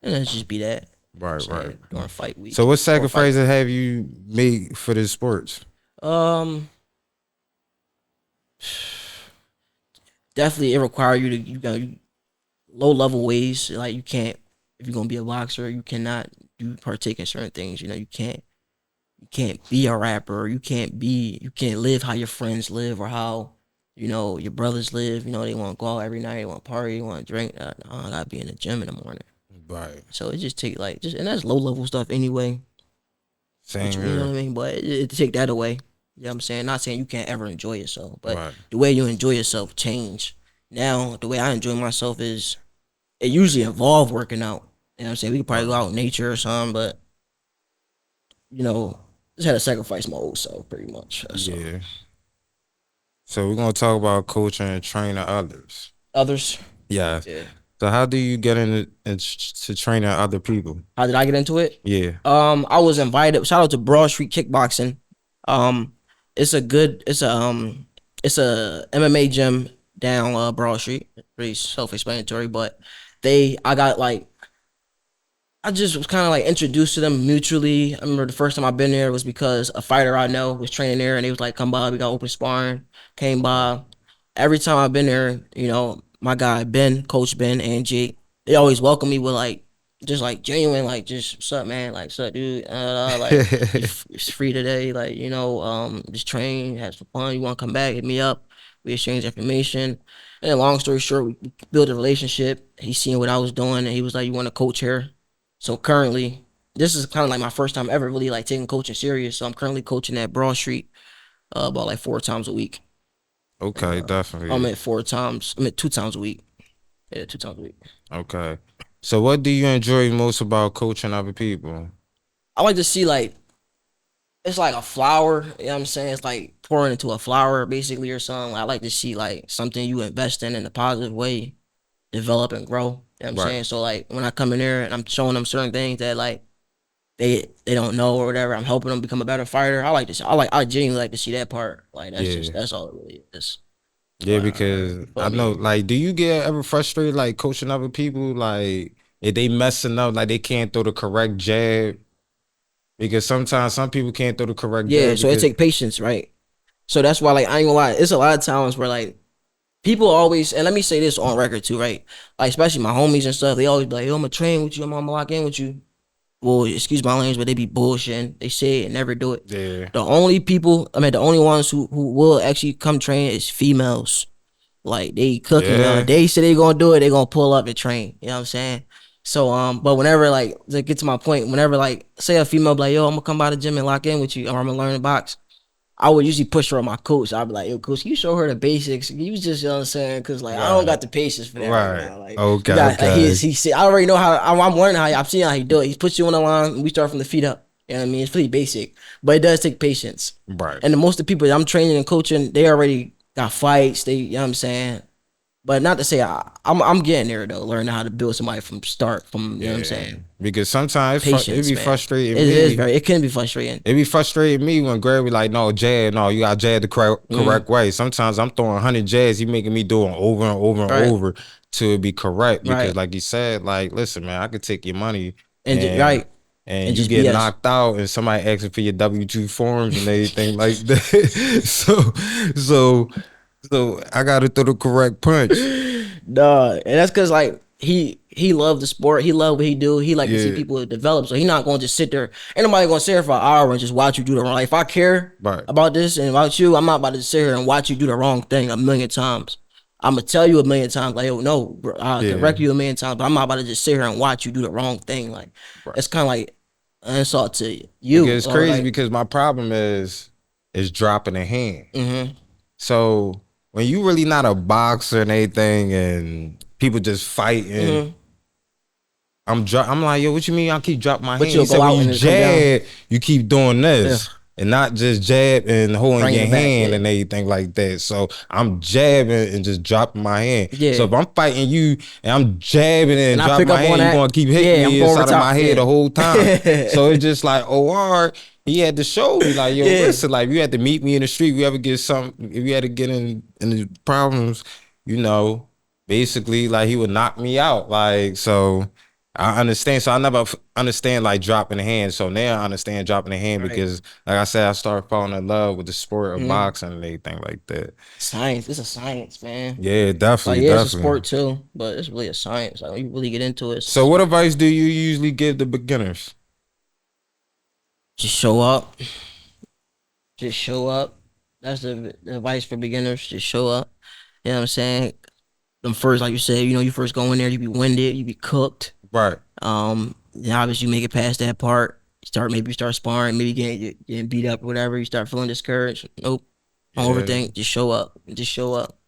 And let's just be that. Right, You know what I'm right. saying? During fight week. So what Or fight. sacrifices have you made for the sports? Um Definitely it require you to you got low level ways. Like you can't if you're gonna be a boxer, you cannot do partake in certain things. You know, you can't be a rapper. You can't live how your friends live or how, you know, your brothers live. You know, they want to go out every night, they want to party, they want to drink. No, I gotta be in the gym in the morning. Right. So it just take like and that's low level stuff anyway. Same You here. know what I mean? But it take that away. You know what I'm saying? Not saying you can't ever enjoy yourself, but Right. the way you enjoy yourself change. Now the way I enjoy myself is it usually involve working out. You know what I'm saying? We could probably go out in nature or something, but you know, just had to sacrifice my old self pretty much. So Yeah. So we're gonna talk about coaching and training others. others, Yeah. yeah. So how do you get into training other people? How did I get into it? Yeah. I was invited. Shout out to Broad Street Kickboxing. Um, it's a good. It's a MMA gym down Broad Street. Pretty self-explanatory, but I got like I just was kind of like introduced to them mutually. I remember the first time I've been there was because a fighter I know was training there, and he was like, "Come by, we got open sparring." Came by. Every time I've been there, you know, my guy Ben, Coach Ben, and Jake, they always welcome me with like, just like genuine, like just what's up, man, like what's up, dude, like it's free today, like you know, just train, have some fun. You want to come back? Hit me up. We exchange information. And then long story short, we built a relationship. He seen what I was doing, and he was like, "You want to coach here?" So currently, this is kind of like my first time ever really like taking coaching serious. So I'm currently coaching at Broad Street about like 4 times a week. Okay, I'm definitely. at 4 times. I'm at 2 times a week. Yeah, 2 times a week. Okay. So what do you enjoy most about coaching other people? I like to see like it's like a flower. You know what I'm saying? It's like pouring into a flower basically or something. I like to see like something you invest in a positive way, develop and grow. You know what I'm Right. saying? So like when I come in there and I'm showing them certain things that like they don't know or whatever, I'm helping them become a better fighter. I genuinely like to see that part. Like Yeah. that's all it really is. Yeah, because But I I know, mean, like, do you get ever frustrated, like, coaching other people, like, if they messing up, like, they can't throw the correct jab? Because sometimes some people can't throw the correct yeah, jab so it because, take patience, right? So that's why like I ain't gonna lie, it's a lot of times where like people always, and let me say this on record too, right? Like especially my homies and stuff, they always be like, "Yo, I'm gonna train with you, I'm gonna lock in with you." Well, excuse my language, but they be bullshitting. They say it and never do it. yeah, The only ones who will actually come train is females. Like they cooking, yo. yeah, They say they gonna do it, they gonna pull up and train. You know what I'm saying? So but whenever like to get to my point, whenever like say a female be like, "Yo, I'm gonna come by the gym and lock in with you, or I'm gonna learn to box," I would usually push her on my coach. I'd be like, "Yo, coach, can you show her the basics? You just, you know what I'm saying? Because like I don't right, got the patience for that right right. now. Like you Okay, got like okay. he said, I already know how. I'm learning how. I've seen how he do it. He puts you on the line. And we start from the feet up. You know what I mean? It's pretty basic, but it does take patience. Right. And the most of the people that I'm training and coaching, they already got fights. They, you know what I'm saying? But not to say I'm getting there though, learning how to build somebody from start, from you know what I'm Yeah. saying. Because sometimes it Patience, be man. frustrating me. It can be frustrating. It be frustrating me when Greg be like, no, jab, no, you got jab the correct Mm, way. Sometimes I'm throwing 100 jabs, he making me do them over and over and right, over to be correct. Because right, like you said, like, listen, man, I could take your money and right, and and you just get BS. knocked out and somebody asking for your W-2 forms and everything like that. So I gotta throw the correct punch. Duh, and that's because like he loved the sport. He loved what he do. He like to see Yeah, people develop. So he not going to just sit there. Ain't nobody gonna sit there for an hour and just watch you do the wrong. Like, if I care right. about this and about you, I'm not about to sit here and watch you do the wrong thing a million times. I'm gonna tell you a million times, like, "Yo, no, bro, I'll Yeah, correct you a million times, but I'm not about to just sit here and watch you do the wrong thing." Like, right. it's kind of like an insult to you, Because it's or crazy like, because my problem is dropping a hand. mm-hmm, So when you really not a boxer and anything, and people just fighting, mm-hmm. I'm like, yo, what you mean? I keep dropping my But hand. He you'll said go when out you and it'll come down. jab, you keep doing Yeah, this. and not just jab and holding Bringing your it back, hand yeah. and everything like that. So I'm jabbing and just dropping my hand. Yeah. So if I'm fighting you and I'm jabbing and I dropping pick my up on hand, you're that, gonna keep hitting yeah, I'm me going inside of my retard, head yeah. the whole time. So it's just like, oh, all right. He had to show me, like, yo, Yeah. listen, like, you had to meet me in the street. We ever get something, if you had to get in the problems, you know, basically, like, he would knock me out. Like, so I understand. So I never understand, like, dropping the hand. So now I understand dropping the hand Right. because, like I said, I started falling in love with the sport of boxing and everything like that. Science. It's a science, man. Yeah, definitely, Like, yeah, it's a definitely. sport too, but it's really a science. Like, when you really get into it, So what advice do you usually give to beginners? just show up. Just show up. That's the advice for beginners. Just show up. You know what I'm saying? Them first, like you said, you know, you first go in there, you be winded, you be cooked. Right. Then obviously you make it past that part. You start sparring, maybe getting beat up or whatever. You start feeling discouraged. Nope. Don't Yeah. overthink. Just show up. Just show up.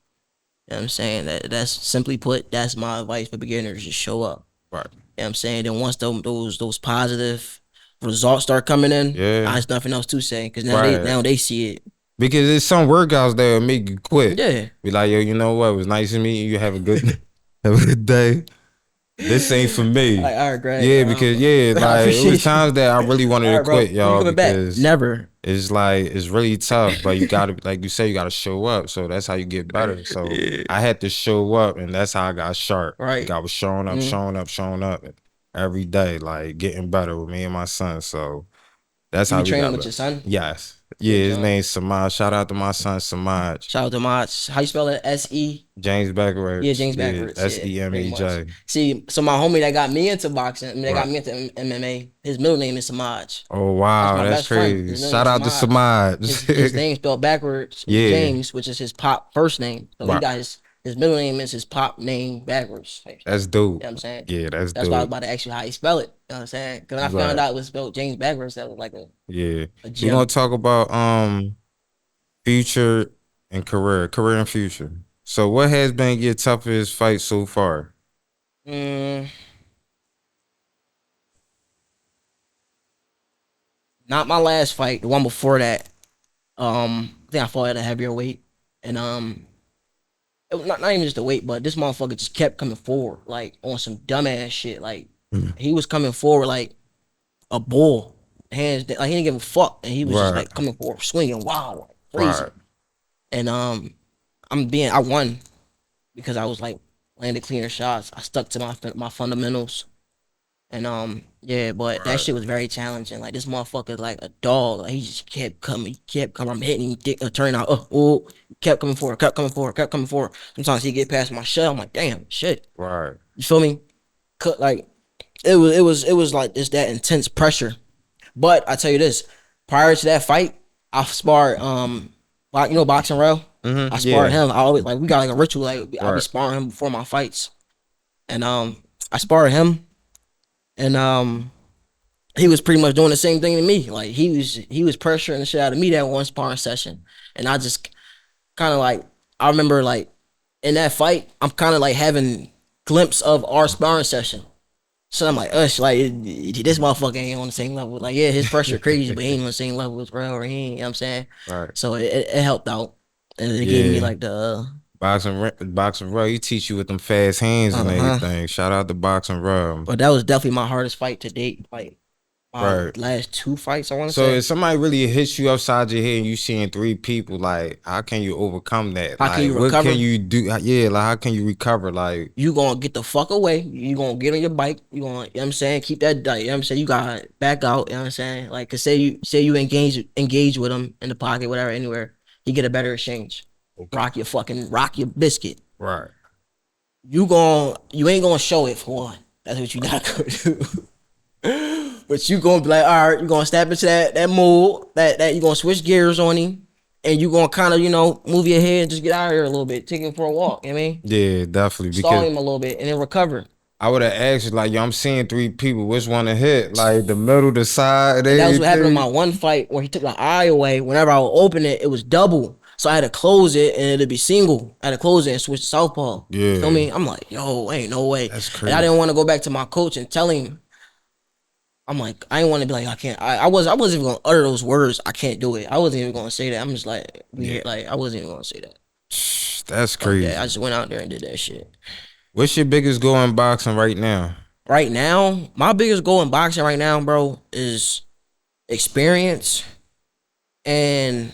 You know what I'm saying? That's simply put, that's my advice for beginners. Just show up. Right. You know what I'm saying? Then once those positive results start coming in, Yeah. there's nothing else to say because now Right. they see it. Because there's some workouts that will make you quit. Yeah. Be like, yo, you know what? It was nice to meet you. You have a good have a good day. This ain't for me. Like, all right, great. Yeah, because like it was times that I really wanted to quit, y'all, because never. it's like it's really tough. But you gotta, like you say, you gotta show up. So that's how you get better. So I had to show up, and that's how I got sharp. Right. Like I was showing up every day, like getting better with me and my son. So that's how You we training got with better. your son? Yes. Yeah, his name's Samaj. Shout out to my son Samaj. Shout out to Match. How you spell it? S-E? James backwards. Yeah, James backwards. S-E-M-E-J. See, so my homie that got me into boxing, I mean, that got me into MMA, his middle name is Samaj. Oh wow, my that's best friend. crazy. His name Shout is out to Samaj. His name spelled backwards. Yeah. James, which is his pop first name. So he Right. got his middle name is his pop name backwards. That's dope. You know what I'm saying? Yeah, that's why I was dope. about to ask you how you spell it. You know what I'm saying? Because when I found Right. out it was spelled James backwards, that was like a Yeah. We're gem. gonna talk about future and career and future. So what has been your toughest fight so far? Not my last fight, the one before that. I think I fought at a heavier weight, and it was not even just the weight, but this motherfucker just kept coming forward, like on some dumbass shit. Like he was coming forward like a bull, hands down, like he didn't give a fuck, and he was just Right. like coming forward, swinging wild, like crazy. Right. And I won because I was like landed cleaner shots. I stuck to my fundamentals. And yeah, but that shit was very challenging. Like this motherfucker, like a dog. Like he just kept coming, I'm hitting him, turning out. Kept coming forward, kept coming forward. Sometimes he get past my shell. I'm like, damn, shit. Right. You feel me? Like it was like this that intense pressure. But I tell you this, prior to that fight, I sparred Boxing Rail. I sparred him. I always like we got like a ritual. Like I be sparring him before my fights, and I sparred him. And he was pretty much doing the same thing to me. Like he was pressuring the shit out of me that one sparring session. And I just kind of like, I remember like in that fight, I'm kind of like having glimpse of our sparring session. So I'm like, like this motherfucker ain't on the same level. Like yeah, his pressure crazy, but he ain't on the same level as Rail, or he ain't, you know what I'm saying? Right. So it helped out. And it gave me like the Boxing Raw, he teach you with them fast hands and everything. Shout out to Boxing Raw. But that was definitely my hardest fight to date. Like my last two fights, I want to say. So if somebody really hits you upside your head and you seeing three people, like how can you overcome that? How can you recover? What can you do? Yeah, like how can you recover? Like you gonna get the fuck away. You gonna get on your bike. You gonna, you know what I'm saying, keep that diet. You know what I'm saying? You gotta back out. You know what I'm saying? Like, cause say you engage with him in the pocket, whatever, anywhere, you get a better exchange. Rock your biscuit. Right. You ain't gonna show it for one. That's what you gotta go do. But you gonna be like, all right, you gonna step into that mood, that you gonna switch gears on him, and you gonna kind of, move your head and just get out of here a little bit, take him for a walk, you know what I mean? Yeah, definitely. Stall him a little bit and then recover. I would have asked you, like, yo, I'm seeing three people, which one to hit? Like the middle, the side, and that was what happened in my one fight where he took my eye away. Whenever I would open it, it was double. So I had to close it and it'd be single. I had to close it and switch to southpaw. Yeah. You feel me? I'm like, yo, ain't no way. That's crazy. And I didn't want to go back to my coach and tell him, I'm like, I didn't want to be like, I can't. I wasn't even gonna utter those words. I can't do it. I wasn't even gonna say that. I'm just like, Yeah, like I wasn't even gonna say that. that's Fuck that. I crazy. just went out there and did that shit. What's your biggest goal in boxing right now? Right now, my biggest goal in boxing right now, bro, is experience and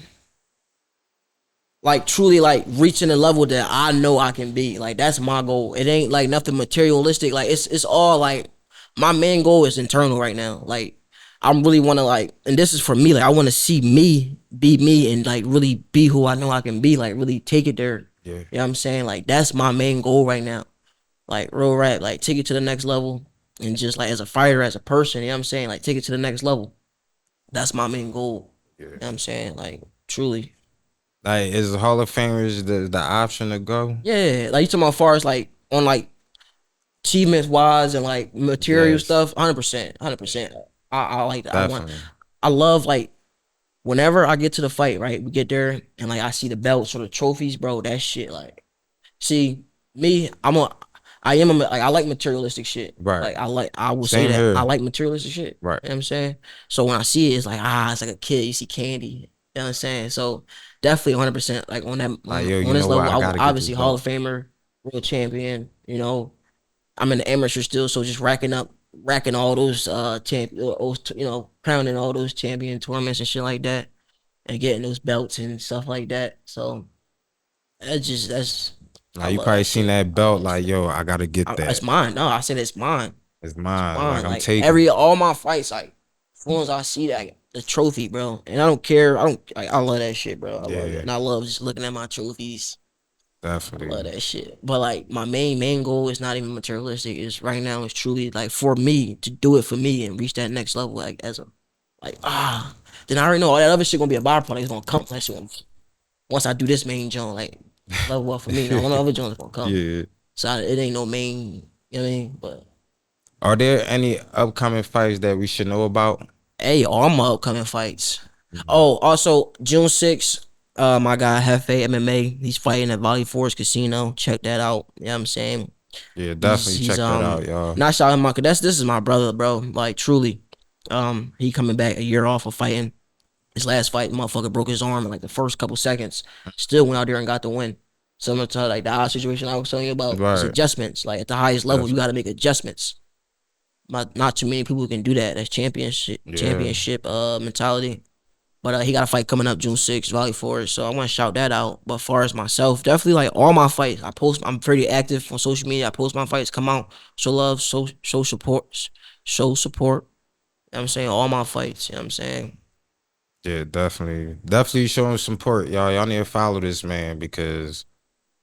like truly like reaching a level that I know I can be. Like that's my goal. It ain't like nothing materialistic. Like it's all like my main goal is internal right now. Like I'm really want to like, and this is for me. Like I want to see me be me and like really be who I know I can be. Like really take it there. Yeah, You know what I'm saying? Like that's my main goal right now. Like real rap. Like take it to the next level and just like as a fighter, as a person. You know what I'm saying? Like take it to the next level. That's my main goal. yeah. You know what I'm saying? Like truly. Like, is Hall of Famers the option to go? Yeah, like you talking about far as like on like achievements wise and like material Yes, stuff, 100%, 100%. I like that. definitely. I love like whenever I get to the fight, right? We get there and like I see the belts or the trophies, bro. That shit, like, see me, like I like materialistic shit. Right. Like I will say Same that I here. like materialistic shit. Right. You know what I'm saying? So when I see it, it's like it's like a kid. You see candy. You know what I'm saying? So definitely 100% like on that Like, yo, you on this know what? level. I I will gotta get this obviously Hall of belt. Famer, world champion. You know, I'm in the amateur still, so just racking all those crowning all those champion tournaments and shit like that, and getting those belts and stuff like that. So that's I Like, you love probably that seen shit. that I love belt. that Like, shit. yo, I gotta get It's that. mine. No, I said it's mine. It's It's mine. Like, mine. I'm Like taking it. all my fights, like as soon as I see that the trophy, bro, and I don't care. I don't. Like, I love that shit, bro. I love it, Yeah, and I love just looking at my trophies. I definitely. love that shit. But like my main goal is not even materialistic. Is right now is truly like for me to do it for me and reach that next level. Like as a like then I already know all that other shit gonna be a byproduct. It's gonna come. That shit once I do this main joint, like level up for me. Now one of the other joints gonna come. Yeah. So it ain't no main. You know what I mean? But Are there any upcoming fights that we should know about? hey, all my upcoming fights. Mhm. Oh, also June 6th, my guy Hefe MMA, he's fighting at Valley Forge Casino. Check that out. You know what I'm saying? Yeah, He's definitely he's check that out, y'all. not shouting my this is my brother, bro. Like truly. He coming back a year off of fighting. His last fight, motherfucker broke his arm in like the first couple seconds. Still went out there and got the win. Similar to like the odd situation I was telling you about. It's Right. adjustments. Like at the highest level, you Definitely. gotta make adjustments. Not too many people can do that. That's Yeah. championship mentality. But he got a fight coming up June 6th, Valley Forge. So I want to shout that out. But far as myself, definitely like all my fights. I'm pretty active on social media. I post my fights, come out, show love, show support, show support. You know what I'm saying? All my fights, you know what I'm saying? Yeah, definitely. Definitely showing support, y'all. Y'all need to follow this man because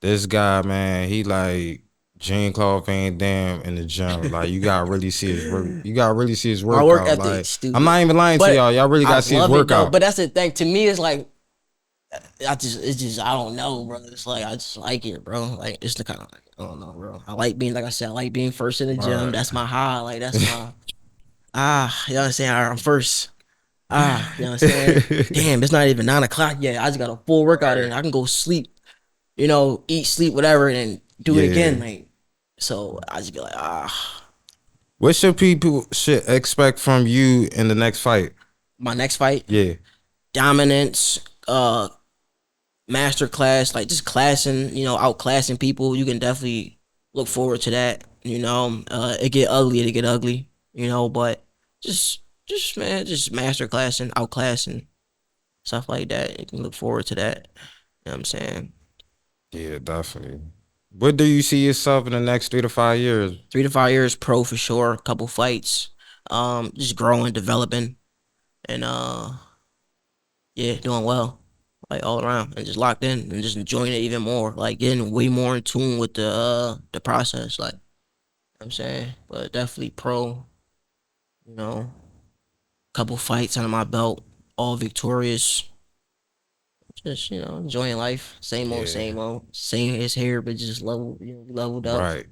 this guy, man, he like Jean-Claude Van Damme in the gym. Like, you gotta really see his work. You gotta really see his My work workout. ethic, Like, I'm stupid. not even lying to But y'all. Y'all really I gotta see his love it though. workout. But that's the thing. To me, it's like it's just I don't know, bro. It's like I just like it, bro. Like it's the kind of like, I don't know, bro. I like being like I said, I like being first in the gym. Right. That's my high. Like that's my you know what I'm saying? I'm first. You know what I'm saying? Damn, it's not even 9 o'clock yet. I just got a full workout Right. and I can go sleep, eat, sleep, whatever, and then do it again. Yeah. Like, so I just be like, What should people should expect from you in the next fight? my next fight, Yeah. dominance, master class, like just classing, outclassing people. You can definitely look forward to that. It get ugly, but just man, just master classing, outclassing, stuff like that. You can look forward to that. You know what I'm saying? Yeah, definitely. What do you see yourself in the next 3 to 5 years? 3 to 5 years pro for sure. Couple fights. Just growing, developing, and yeah, doing well. Like all around and just locked in and just enjoying it even more. Like getting way more in tune with the process. Like I'm saying. But definitely pro, you know, couple fights under my belt, all victorious. Just, enjoying life. Same old, Yeah. same old. Same as here, but just leveled up. Right.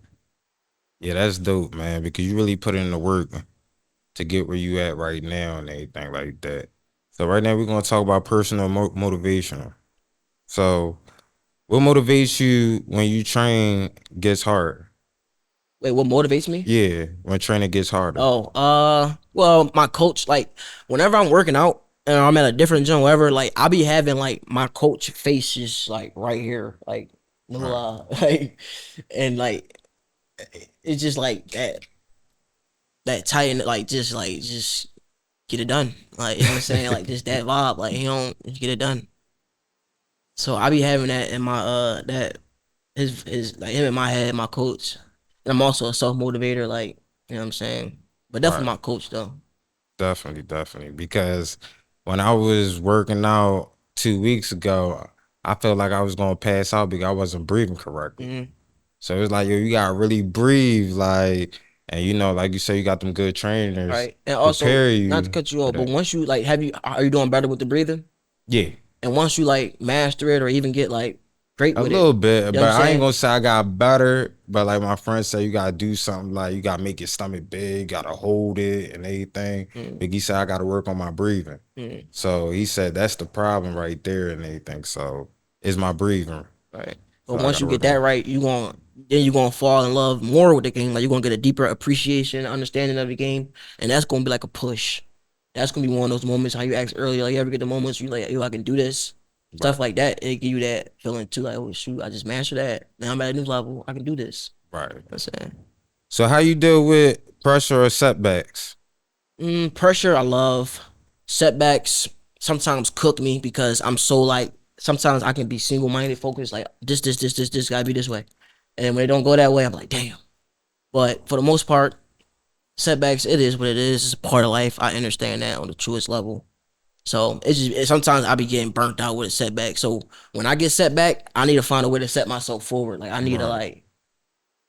Yeah, that's dope, man, because you really put in the work to get where you at right now and everything like that. So right now we're gonna talk about personal motivation. So what motivates you when you train gets hard? Wait, what motivates me? Yeah, when training gets harder. Oh, well, my coach, like, whenever I'm working out and I'm at a different gym, whatever, like, I be having like my coach face just like right here, like, no Right. lie, like, and like, it's just like that tight and like just get it done, like, you know what I'm saying, like, just that vibe, like, he don't just get it done. So I be having that in my that his like him in my head, my coach, and I'm also a self motivator, like, you know what I'm saying, but definitely Right. my coach though. Definitely, definitely. Because when I was working out 2 weeks ago, I felt like I was gonna pass out because I wasn't breathing correctly. Mm-hmm. So it's like, yo, you gotta really breathe, like, and you know, like you say, you got them good trainers Right. And also, prepare not to you cut you for off, but that. once you like are you doing better with the breathing? Yeah, And once you like master it or even get like great a with it, little bit, you know what I'm but I ain't saying? gonna say I got better. But like my friend said, you gotta do something like you gotta make your stomach big, gotta hold it and everything. Mm, But he said I gotta work on my breathing. mm, So he said that's the problem right there and everything. So it's my breathing. right. But So I once gotta you get work that on. right, you gonna fall in love more with the game. Like you're gonna get a deeper appreciation, understanding of the game, and that's gonna be like a push. That's gonna be one of those moments how you asked earlier. Like you ever get the moments you like, yo, I can do this, stuff Right, like that. It give you that feeling too, like, oh shoot, I just mastered that. Now I'm at a new level. I can do this. right. You know what I'm saying. So how you deal with pressure or setbacks? Pressure, I love. Setbacks sometimes cook me because I'm so like. Sometimes I can be single minded, focused like this gotta be this way, and when it don't go that way, I'm like, damn. But for the most part, setbacks, it is what it is. It's a part of life. I understand that on the truest level. So sometimes I be getting burnt out with a setback. So when I get set back, I need to find a way to set myself forward. Like I need to Right. like,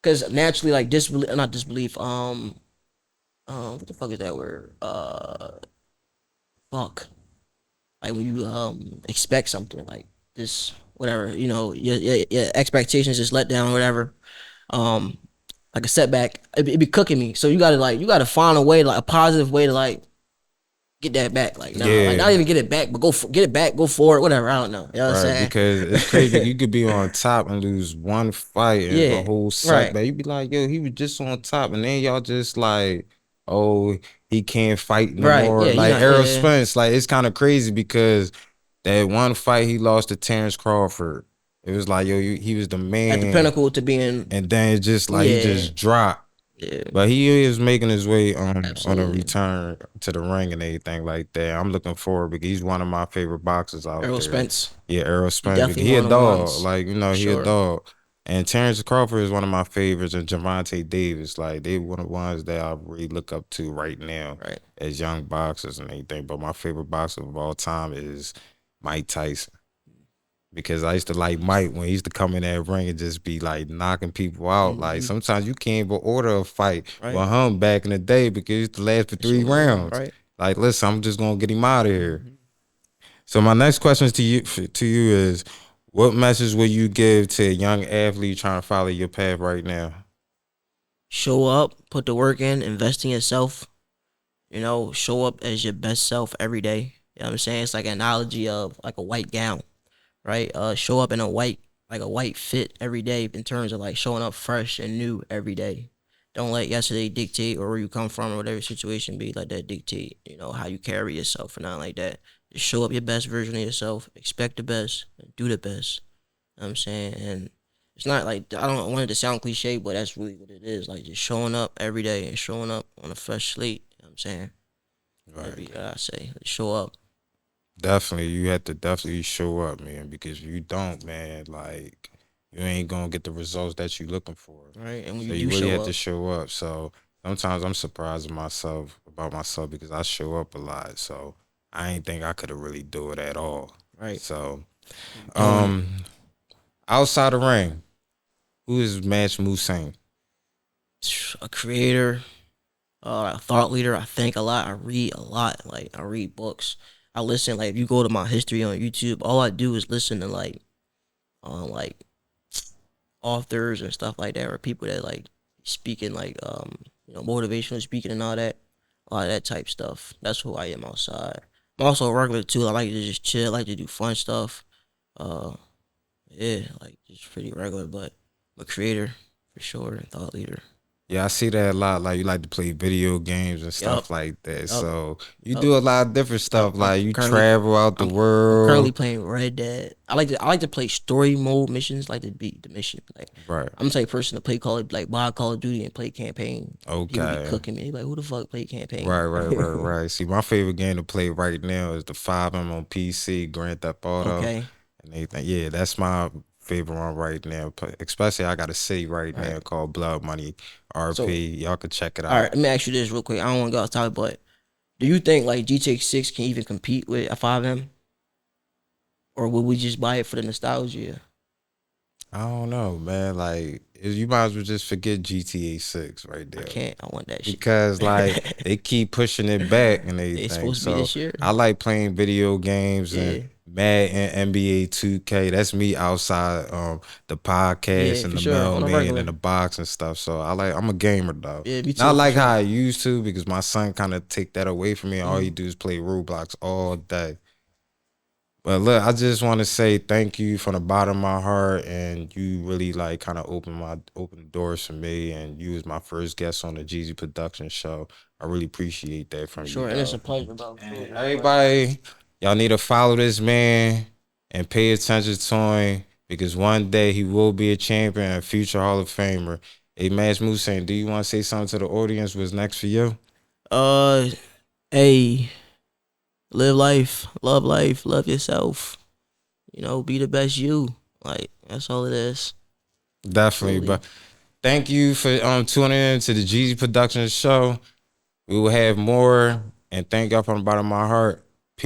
cause naturally like disbelief, not disbelief. What the fuck is that word? Fuck. Like when you expect something like this, whatever, your expectations just let down, or whatever. Um, like a setback, it be cooking me. So you gotta find a way, like a positive way to like get that back. Like nah, like not Yeah. even get it back, but get it back, go forward, whatever. I don't know. You know what Right, I'm because it's crazy. saying? You could be on top and lose one fight and a Yeah, whole right, setback. You be like, yo, he was just on top, and then y'all just like, oh, he can't fight no right. more. Yeah, you Like not. Errol Yeah, Spence, like it's kind of crazy because that one fight he lost to Terrence Crawford. It was like, yo, he was the at the man, pinnacle to being. and then it's just like he Yeah, just dropped. yeah, But he is making his way on a absolutely. return to the ring and everything like that. I'm looking forward because he's one of my favorite boxers out Errol there. Spence, Yeah, Errol he Spence because definitely he a one of dog. mines Like for he a sure. dog. And Terrence Crawford is one of my favorites, and Javante Davis. Like they one of the ones that I really look up to right now Right. as young boxers and everything. But my favorite boxer of all time is Mike Tyson because I used to like Mike when he used to come in that ring and just be like knocking people out. Like Hmm. sometimes you can't even order a fight Right. with him back in the day because it used to last for It's so 3 rounds. right. Like, listen, I'm just gonna get him out of here. Hmm. So my next question to you is, what message will you give to a young athlete trying to follow your path right now? Show up, put the work in, invest in yourself. Show up as your best self every day. You know what I'm saying? It's like an analogy of like a white gown, right? Show up in a white fit every day in terms of like showing up fresh and new every day. Don't let yesterday dictate or where you come from or whatever situation be like that dictate, how you carry yourself or nothing like that. Just show up your best version of yourself, expect the best, and do the best. You know what I'm saying? And it's not like I don't want it to sound cliche, but that's really what it is. Like just showing up every day and showing up on a fresh slate. You know what I'm saying? That'd Right. be what I say. Show up, Definitely, you have to definitely show up, man, because if you don't, man, like you ain't gonna get the results that you looking for. right? And when So you you do really show have to up, show up. So sometimes I'm surprised about myself because I show up a lot. So I ain't think I could have really do it at all. right? So You doing it. um outside the ring, who is Match Mulsanne? A creator, a thought leader. I think a lot. I read a lot. Like I read books. I listen. Like if you go to my history on YouTube, all I do is listen to like authors and stuff like that, or people that like speaking like motivational speaking and all that, a lot of that type stuff. That's who I am outside. I'm also a regular too. I like to just chill. I like to do fun stuff. Uh, yeah, like just pretty regular, but I'm a creator for sure and thought leader. Yeah, I see that a lot. Like you like to play video games and Yup. stuff like that. Yup. So you Yup. do a lot of different Yup. stuff. I'm Like you currently travel out the I'm currently world. playing Red Dead. I like to play story mode missions, like to beat the mission. Like Right. I'm the type of person to play buy Call of Duty and play campaign. People be Okay. cooking me. They be like, who the fuck play campaign? Right. See, my favorite game to play right now is the 5M on PC, Grand Theft Auto, Okay. and everything. Yeah, that's my favorite one right now. Especially I got a city right All right. now called Blood Money So RP. Y'all can check it all right, out. let me ask you this real quick. I don't want to go off topic, but do you think like GTA 6 can even compete with a 5M, or would we just buy it for the nostalgia? I don't know, man. Like you might as well just forget GTA 6 right I there. can't. I want that shit. Because like they keep pushing it back and It's everything. supposed to be So this year. I like playing video games Yeah. and Mad and NBA 2K. That's me outside the podcast Yeah, and for the sure. On a mailman and regular. the box and stuff. So I'm a gamer though. Yeah, me Not too, for like how sure. I used to because my son kind of take that away from me. All he Mhm. do is play Roblox all day. But look, I just want to say thank you from the bottom of my heart, and you really like kind of open doors for me, and you was my first guest on the Jeezy Production show. I really appreciate that from you, Sure, and it's a dog. pleasure, bro. And Sure, it's a pleasure. everybody, y'all need to follow this man and pay attention to him because one day he will be a champion, a future Hall of Famer. Hey, Match Mulsanne, do you want to say something to the audience? What's next for you? Uh, hey, live life, love yourself. You know, be the best you. Like that's all it is. Definitely, Truly. but thank you for tuning in to the Jeezy Productions show. We will have more, and thank y'all from the bottom of my heart.